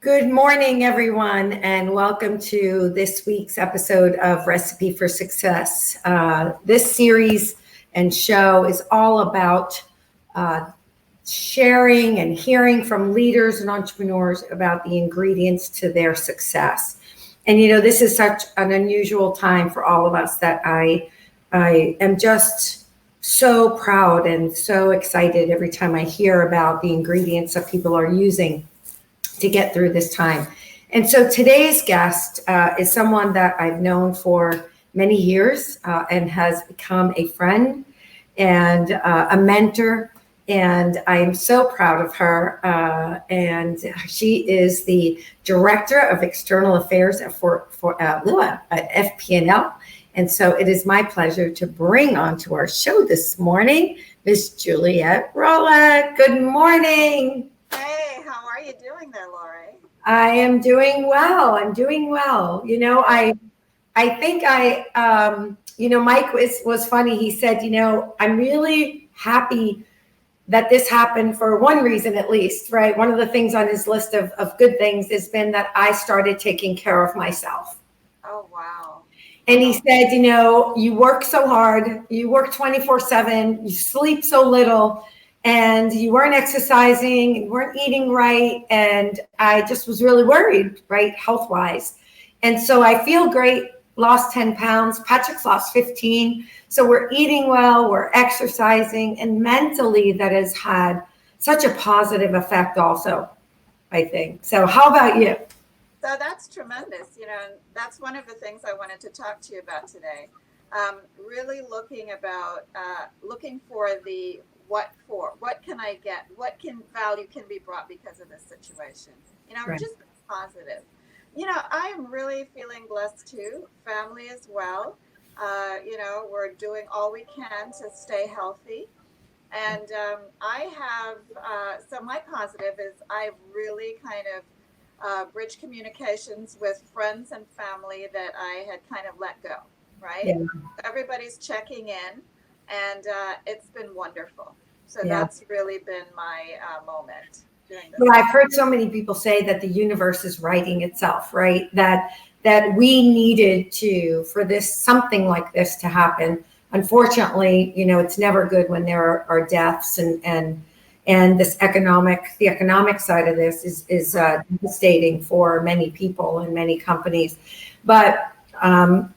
Good morning, everyone, and welcome to this week's episode of Recipe for Success. This series and show is all about sharing and hearing from leaders and entrepreneurs about the ingredients to their success. And, you know, this is such an unusual time for all of us that I am just so proud and so excited every time I hear about the ingredients that people are using to get through this time. And so today's guest is someone that I've known for many years and has become a friend and a mentor. And I am so proud of her. And she is the Director of External Affairs at FPL. And so it is my pleasure to bring onto our show this morning, Miss Juliet Roulhac. Good morning. Hey, how are you doing there, Lori? I am doing well. I'm doing well. You know, I think Mike was funny. He said, you know, I'm really happy that this happened for one reason, at least, right? One of the things on his list of good things has been that I started taking care of myself. Oh, wow. And he said, you know, you work so hard, you work 24/7, you sleep so little, and you weren't exercising, you weren't eating right. And I just was really worried, right, health-wise. And so I feel great, lost 10 pounds. Patrick's lost 15. So we're eating well, we're exercising, and mentally that has had such a positive effect also, I think. So how about you? So that's tremendous. You know, that's one of the things I wanted to talk to you about today. Really looking for the what can I get? What value can be brought because of this situation? You know, Right. Just positive. You know, I am really feeling blessed too. Family as well. You know, we're doing all we can to stay healthy. And I have, so my positive is I've really kind of bridged communications with friends and family that I had kind of let go, right? Yeah. Everybody's checking in, and it's been wonderful. So Yeah. that's really been my moment during this. Well, I've heard so many people say that the universe is writing itself, right? That we needed for this, something like this to happen. Unfortunately, you know, it's never good when there are deaths and the economic side of this is devastating for many people and many companies. But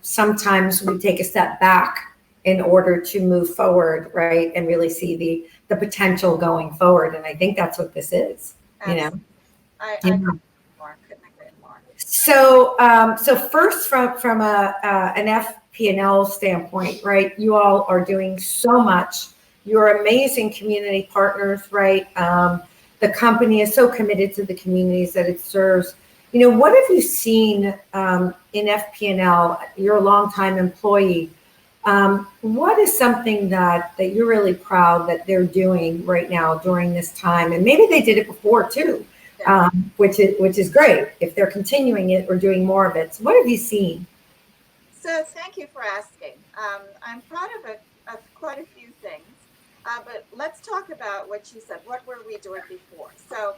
sometimes we take a step back in order to move forward, right, and really see the potential going forward. And I think that's what this is. You know, I couldn't agree more. So first, from an FP&L standpoint, right? You all are doing so much. You're amazing community partners, right? The company is so committed to the communities that it serves. You know, what have you seen in FP&L? You're a longtime employee. What is something that you're really proud that they're doing right now during this time? And maybe they did it before too, which is great if they're continuing it or doing more of it. So what have you seen? So thank you for asking. I'm proud of quite a few things, but let's talk about what you said. What were we doing before? So,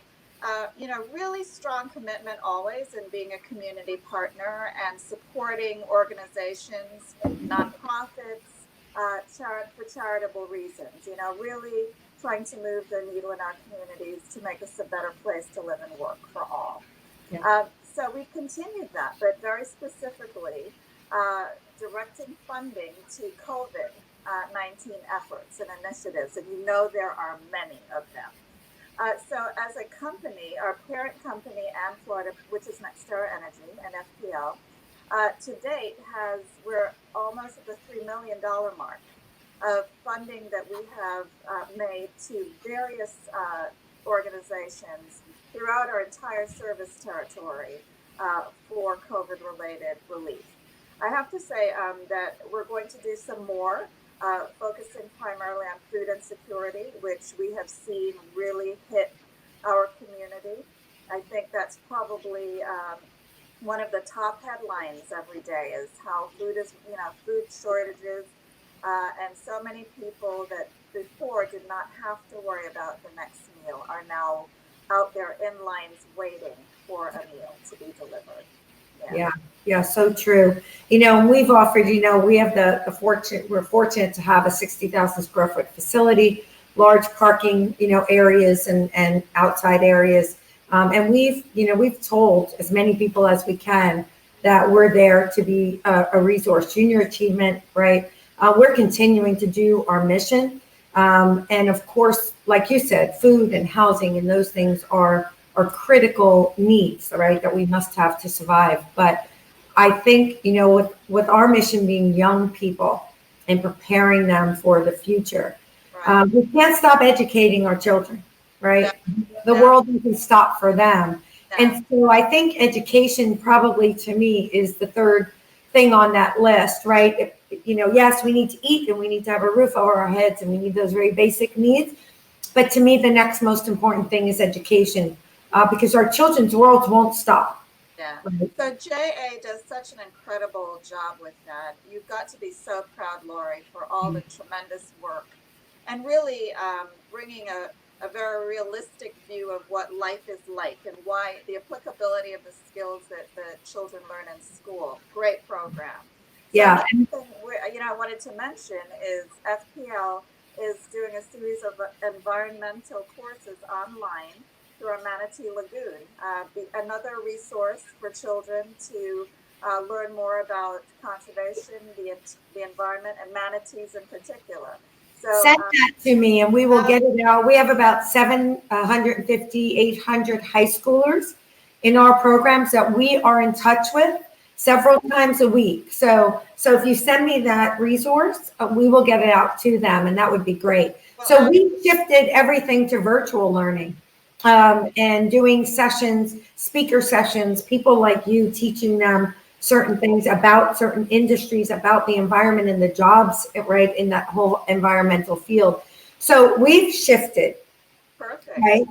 you know, really strong commitment always in being a community partner and supporting organizations, nonprofits, for charitable reasons. You know, really trying to move the needle in our communities to make us a better place to live and work for all. Yeah. So we continued that, but very specifically directing funding to COVID-19 efforts and initiatives, and you know there are many of them. So as a company, our parent company, and Florida, which is NextEra Energy and FPL, to date we're almost at the $3 million mark of funding that we have made to various organizations throughout our entire service territory for COVID-related relief. I have to say that we're going to do some more, focusing primarily on food insecurity, which we have seen really hit our community. I think that's probably one of the top headlines every day is how food shortages, and so many people that before did not have to worry about the next meal are now out there in lines waiting for a meal to be delivered. Yeah, so true. And we've offered, we have we're fortunate to have a 60,000 square foot facility, large parking, areas and outside areas. And we've told as many people as we can that we're there to be a resource. Junior achievement, right? We're continuing to do our mission. And of course, like you said, food and housing and those things are critical needs, right, that we must have to survive. But I think, with our mission being young people and preparing them for the future, Right. we can't stop educating our children, right? The world doesn't stop for them. And so I think education probably to me is the third thing on that list, right? Yes, we need to eat and we need to have a roof over our heads and we need those very basic needs. But to me, the next most important thing is education, because our children's worlds won't stop. Yeah. So JA does such an incredible job with that. You've got to be so proud, Lori, for all the tremendous work and really bringing a very realistic view of what life is like and why the applicability of the skills that the children learn in school. Great program. Yeah. So another thing, I wanted to mention is FPL is doing a series of environmental courses online through our Manatee Lagoon, another resource for children to learn more about conservation, the environment, and manatees in particular. So send that to me and we will get it out. We have about 750, 800 high schoolers in our programs that we are in touch with several times a week. So if you send me that resource, we will get it out to them, and that would be great. So we shifted everything to virtual learning. And doing sessions, speaker sessions, people like you teaching them certain things about certain industries, about the environment and the jobs, right, in that whole environmental field. So we've shifted, right,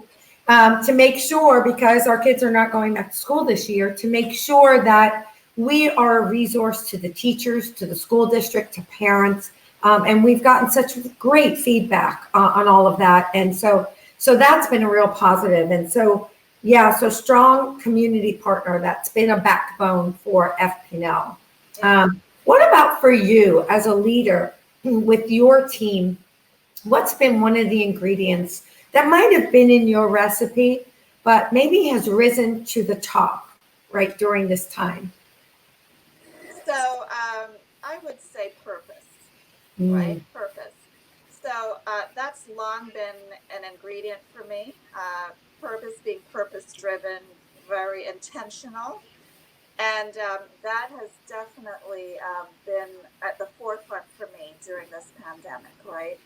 to make sure, because our kids are not going back to school this year, to make sure that we are a resource to the teachers, to the school district, to parents. And we've gotten such great feedback on all of that. And so that's been a real positive. And so strong community partner, that's been a backbone for FPL. What about for you as a leader with your team? What's been one of the ingredients that might have been in your recipe, but maybe has risen to the top, right, during this time? So I would say purpose, right? Purpose. So that's long been an ingredient for me. Purpose being purpose-driven, very intentional. And that has definitely been at the forefront for me during this pandemic, right?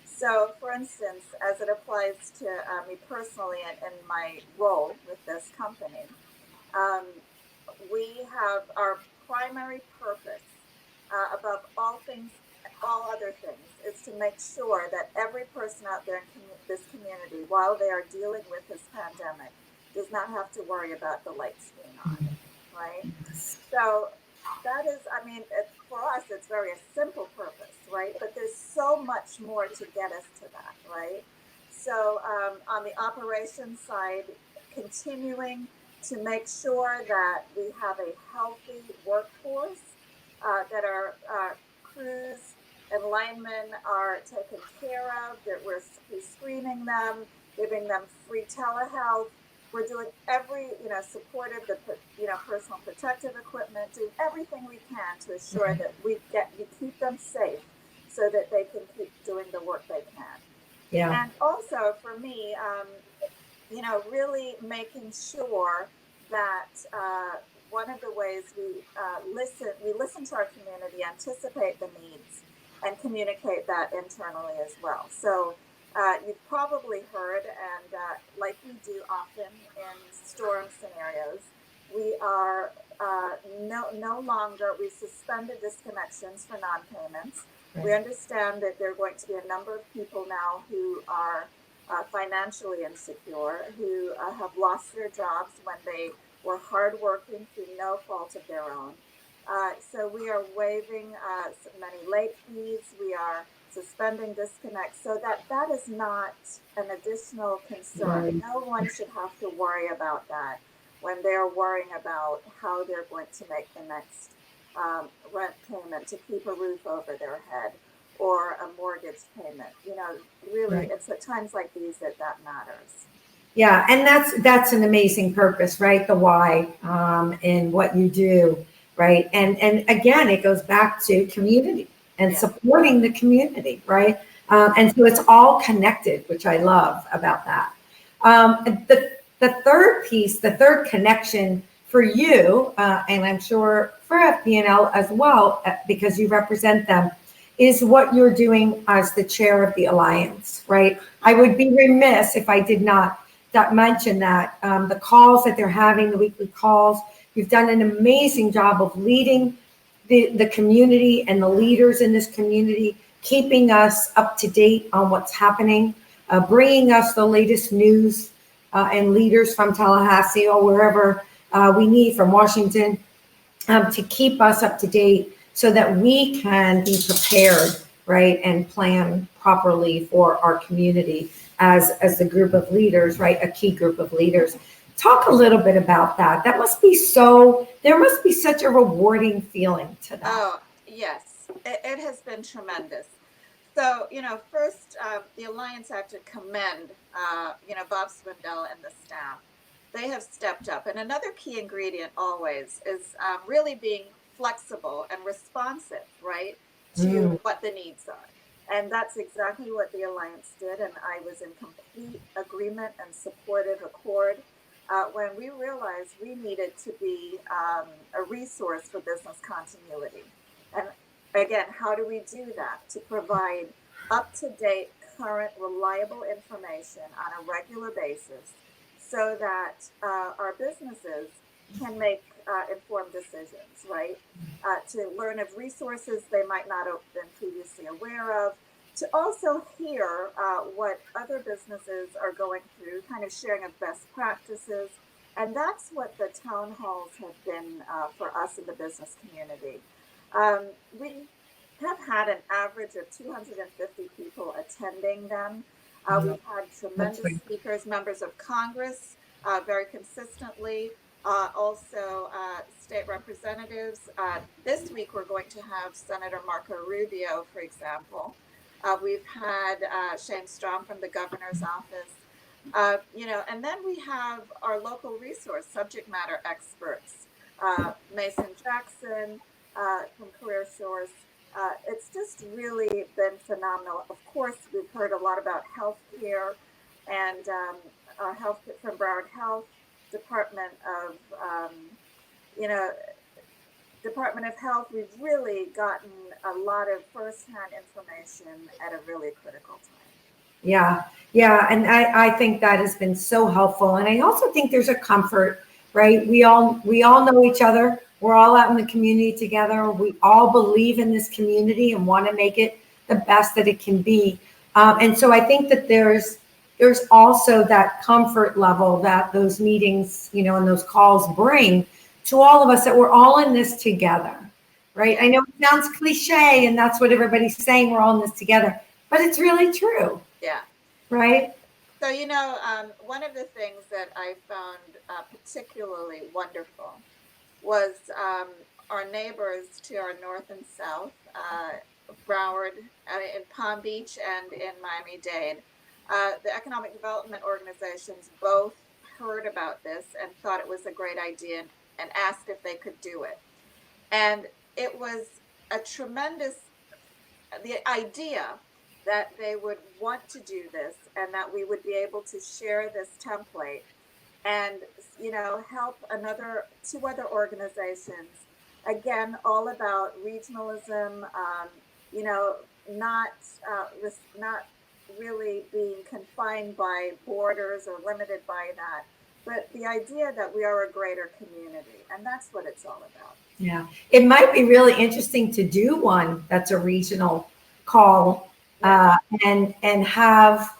So, for instance, as it applies to me personally and my role with this company, we have our primary purpose above all things, all other things, is to make sure that every person out there in this community, while they are dealing with this pandemic, does not have to worry about the lights being on, right? So that is, for us, it's very a simple purpose, right? But there's so much more to get us to that, right? So on the operations side, continuing to make sure that we have a healthy workforce, that our crews and linemen are taken care of, that we're screening them, giving them free telehealth. We're doing supportive, personal protective equipment, doing everything we can to assure that we keep them safe so that they can keep doing the work they can. Yeah. And also for me, really making sure that one of the ways we listen to our community, anticipate the needs, and communicate that internally as well. So you've probably heard, and like we do often in storm scenarios, we are no longer, we suspended disconnections for non-payments. Right. We understand that there are going to be a number of people now who are financially insecure, who have lost their jobs when they were hardworking through no fault of their own. So we are waiving many late fees. We are suspending disconnects so that is not an additional concern. Right. No one should have to worry about that. when they're worrying about how they're going to make the next rent payment to keep a roof over their head or a mortgage payment. Really, right. It's at times like these that matters. Yeah, and that's an amazing purpose, right? The why in what you do, right? And again, it goes back to community and supporting the community, right? And so it's all connected, which I love about that. The third piece, the third connection for you, and I'm sure for FPL as well, because you represent them, is what you're doing as the chair of the Alliance, right? I would be remiss if I did not mention that the calls that they're having, the weekly calls, you've done an amazing job of leading the community and the leaders in this community, keeping us up to date on what's happening, bringing us the latest news and leaders from Tallahassee or wherever we need, from Washington, to keep us up to date so that we can be prepared, right, and plan properly for our community as the group of leaders, right, a key group of leaders. Talk a little bit about that. There must be such a rewarding feeling to that. Oh, yes, it has been tremendous. So, first, the Alliance had to commend, Bob Swindell and the staff. They have stepped up. And another key ingredient always is really being flexible and responsive, right, to what the needs are. And that's exactly what the Alliance did. And I was in complete agreement and supportive accord when we realized we needed to be a resource for business continuity. And again, how do we do that? To provide up-to-date, current, reliable information on a regular basis so that our businesses can make informed decisions, right? To learn of resources they might not have been previously aware of, to also hear what other businesses are going through, kind of sharing of best practices. And that's what the town halls have been for us in the business community. We have had an average of 250 people attending them. We've had tremendous speakers, members of Congress, very consistently. Also, state representatives. This week, we're going to have Senator Marco Rubio, for example. We've had Shane Strom from the governor's office. And then we have our local resource subject matter experts, Mason Jackson from Career Source. It's just really been phenomenal. Of course, we've heard a lot about healthcare and our health from Broward Health, Department of Health. We've really gotten a lot of firsthand information at a really critical time. Yeah, and I think that has been so helpful. And I also think there's a comfort, right? We all know each other. We're all out in the community together. We all believe in this community and want to make it the best that it can be. And so I think that there's also that comfort level that those meetings, and those calls bring to all of us, that we're all in this together, right? I know it sounds cliche and that's what everybody's saying, we're all in this together, but it's really true. Yeah. Right? So, one of the things that I found particularly wonderful was our neighbors to our north and south, Broward, in Palm Beach and in Miami-Dade. The economic development organizations both heard about this and thought it was a great idea and asked if they could do it. And it was a tremendous, the idea that they would want to do this and that we would be able to share this template and, help two other organizations, again, all about regionalism, not really being confined by borders or limited by that, but the idea that we are a greater community, and that's what it's all about. Yeah, it might be really interesting to do one that's a regional call and have,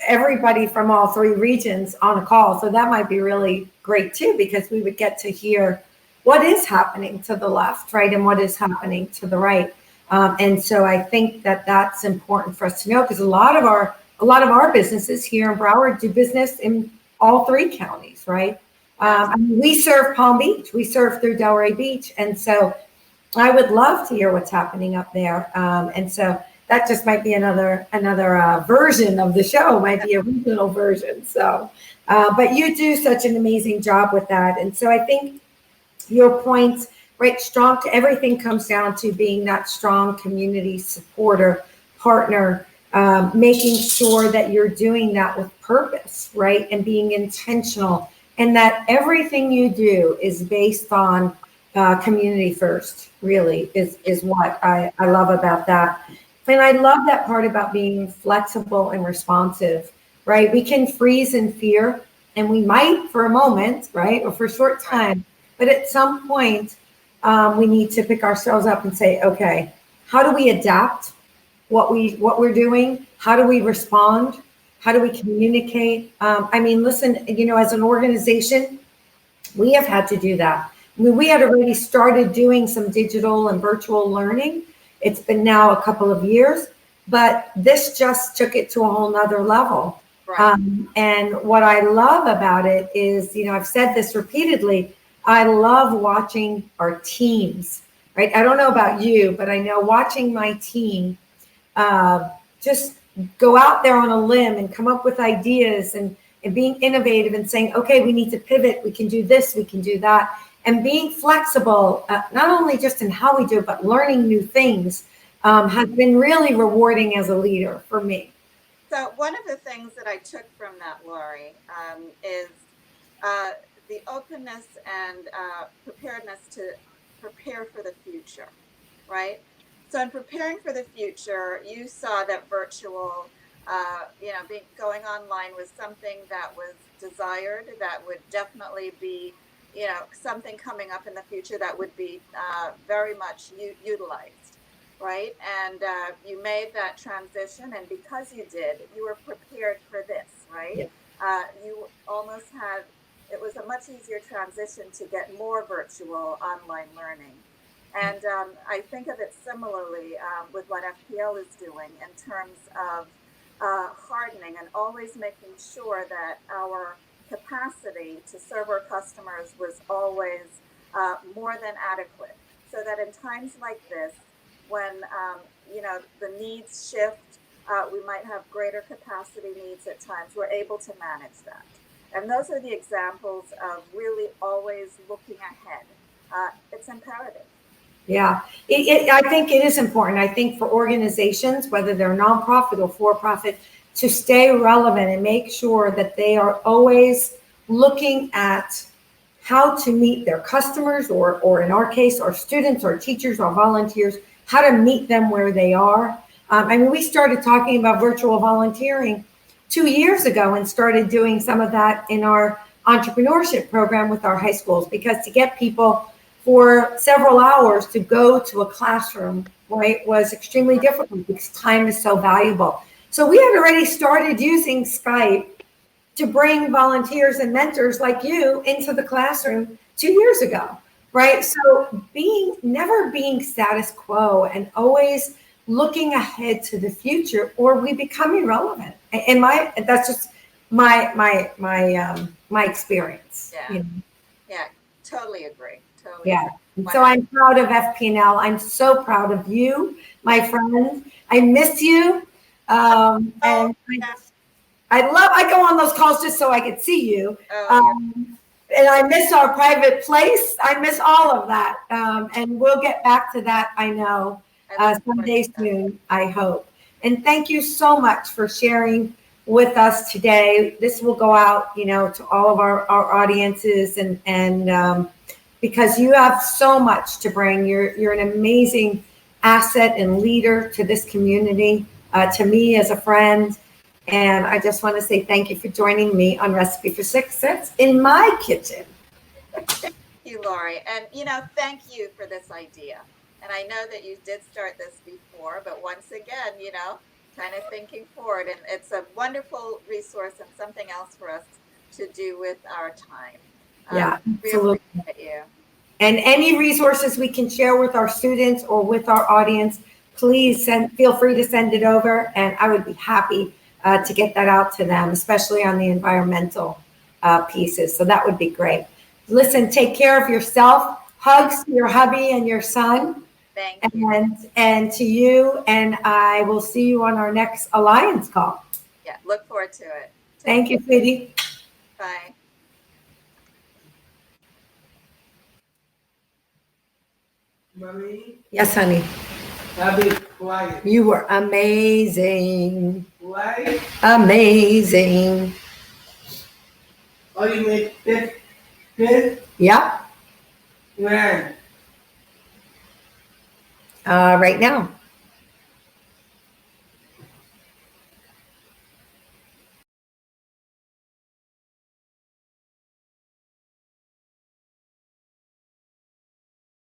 everybody from all three regions on a call. So that might be really great too, because we would get to hear what is happening to the left, right, and what is happening to the right. And so I think that that's important for us to know, because a lot of our businesses here in Broward do business in all three counties, right? I mean, we serve Palm Beach, we serve through Delray Beach. And so I would love to hear what's happening up there. And so that just might be another version of the show, might be a regional version. So, but you do such an amazing job with that. And so I think your points, right, strong to everything comes down to being that strong community supporter, partner, making sure that you're doing that with purpose, right, and being intentional, and that everything you do is based on community first, really, is what I love about that. And I love that part about being flexible and responsive, right? We can freeze in fear, and we might for a moment, right, or for a short time, but at some point, we need to pick ourselves up and say, okay, how do we adapt what we're doing? How do we respond? How do we communicate? I mean, listen, you know, as an organization, we have had to do that. I mean, we had already started doing some digital and virtual learning. It's been now a couple of years, but this just took it to a whole nother level. Right. And what I love about it is, you know, I've said this repeatedly, I love watching our teams, right? I don't know about you, but I know watching my team just go out there on a limb and come up with ideas and being innovative and saying, okay, we need to pivot. We can do this, we can do that. And being flexible, not only just in how we do it, but learning new things has been really rewarding as a leader for me. So one of the things that I took from that, Lori, is the openness and preparedness to prepare for the future, right? So in preparing for the future, you saw that virtual, going online was something that was desired, that would definitely be, you know, something coming up in the future that would be very much utilized, right? And you made that transition, and because you did, you were prepared for this, right? Yeah. You almost had, it was a much easier transition to get more virtual online learning. And I think of it similarly with what FPL is doing in terms of hardening and always making sure that our capacity to serve our customers was always more than adequate, so that in times like this, when the needs shift, we might have greater capacity needs at times, we're able to manage that. And those are the examples of really always looking ahead. It's imperative. Yeah, I think it is important. I think for organizations, whether they're nonprofit or for-profit, to stay relevant and make sure that they are always looking at how to meet their customers, or in our case, our students, our teachers, our volunteers, how to meet them where they are. I mean, we started talking about virtual volunteering 2 years ago and started doing some of that in our entrepreneurship program with our high schools, because to get people for several hours to go to a classroom, right, was extremely difficult because time is so valuable. So we had already started using Skype to bring volunteers and mentors like you into the classroom 2 years ago, right? So never being status quo and always looking ahead to the future, or we become irrelevant. And that's just my experience. Yeah, you know? Yeah, totally agree. Totally. Yeah. So I'm proud of FPL. I'm so proud of you, my friend. I miss you. And I go on those calls just so I could see you. And I miss our private place. I miss all of that. And we'll get back to that, I know, someday soon, I hope. And thank you so much for sharing with us today. This will go out, you know, to all of our audiences, and because you have so much to bring. You're an amazing asset and leader to this community, to me as a friend. And I just want to say thank you for joining me on Recipe for Success in my kitchen. Thank you, Lori. And, you know, thank you for this idea. And I know that you did start this before, but once again, you know, kind of thinking forward. And it's a wonderful resource and something else for us to do with our time. Yeah, absolutely. We appreciate you. And any resources we can share with our students or with our audience, please feel free to send it over. And I would be happy to get that out to them, especially on the environmental pieces. So that would be great. Listen, take care of yourself. Hugs to your hubby and your son. Thank you. And to you, and I will see you on our next Alliance call. Yeah, look forward to it. Thank you, sweetie. Bye. Mommy, Yes, honey. I'll be quiet. You were amazing. Quiet? Amazing. Oh, you made this? Yep. When? Right now.